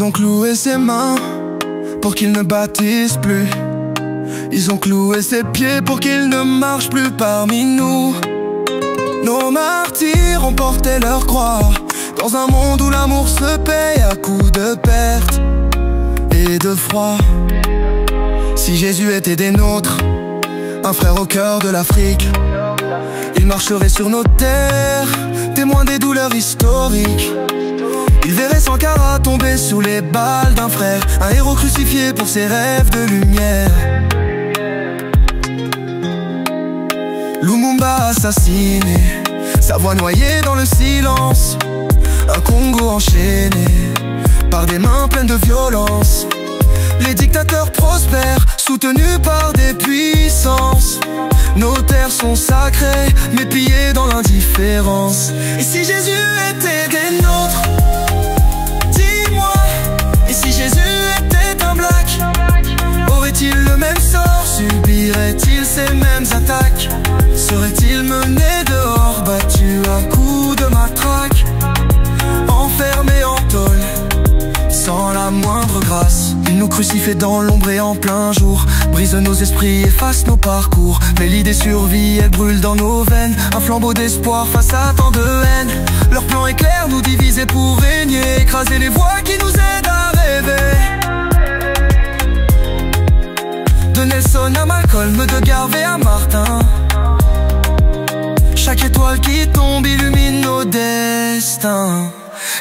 Ils ont cloué ses mains pour qu'il ne bâtisse plus. Ils ont cloué ses pieds pour qu'il ne marche plus parmi nous. Nos martyrs ont porté leur croix dans un monde où l'amour se paye à coups de perte et de froid. Si Jésus était des nôtres, un frère au cœur de l'Afrique, il marcherait sur nos terres, témoin des douleurs historiques. Il verrait Sankara tomber sous les balles d'un frère, un héros crucifié pour ses rêves de lumière. Lumumba assassiné, sa voix noyée dans le silence. Un Congo enchaîné par des mains pleines de violence. Les dictateurs prospèrent, soutenus par des puissances. Nos terres sont sacrées, mais pillées dans l'indifférence. Et si Jésus était des nôtres, dis-moi. Et si Jésus était un black, aurait-il le même sort? Subirait-il ces mêmes attaques? Serait-il mené dehors, battu à coups de matraque, enfermé en tôle, sans la moindre grâce? Il nous crucifie dans l'ombre et en plein jour, brise nos esprits, efface nos parcours. Mais l'idée survit, elle brûle dans nos veines, un flambeau d'espoir face à tant de haine. Leur plan est clair, nous diviser pour régner, écraser les voix qui nous aident à rêver. De Nelson à Malcolm, de Garvey à Martin, chaque étoile qui tombe illumine nos destins.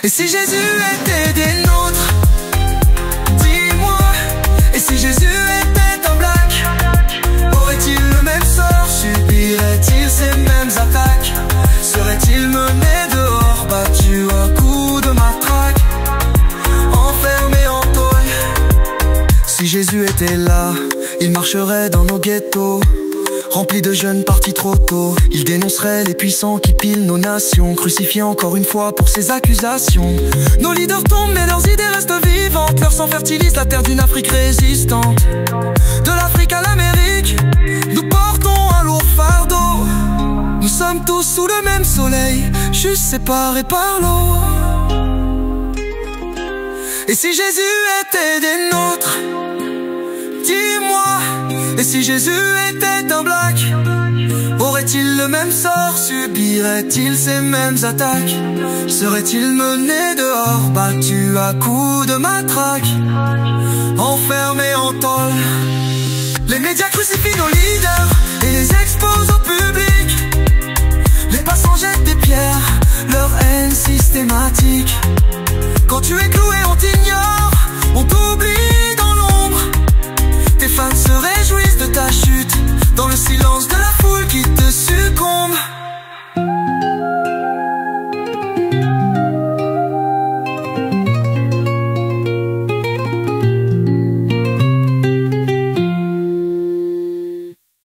Et si Jésus était des nôtres, dis-moi. Et si Jésus était un black, aurait-il le même sort? Subirait-il ces mêmes attaques? Serait-il mené dehors, battu à coups de matraque, enfermé en tôle? Si Jésus était là, il marcherait dans nos ghettos, rempli de jeunes partis trop tôt. Il dénoncerait les puissants qui pillent nos nations, crucifiés encore une fois pour ces accusations. Nos leaders tombent mais leurs idées restent vivantes, leur sang fertilise la terre d'une Afrique résistante. De l'Afrique à l'Amérique, nous portons un lourd fardeau. Nous sommes tous sous le même soleil, juste séparés par l'eau. Et si Jésus était des nôtres, dis-moi. Et si Jésus était un black, aurait-il le même sort? Subirait-il ces mêmes attaques? Serait-il mené dehors, battu à coups de matraque, enfermé en tôle? Les médias crucifient nos leaders et les exposent au public. Les passants jettent des pierres, leur haine systématique. Quand tu es cloué on t'ignore, on t'oublie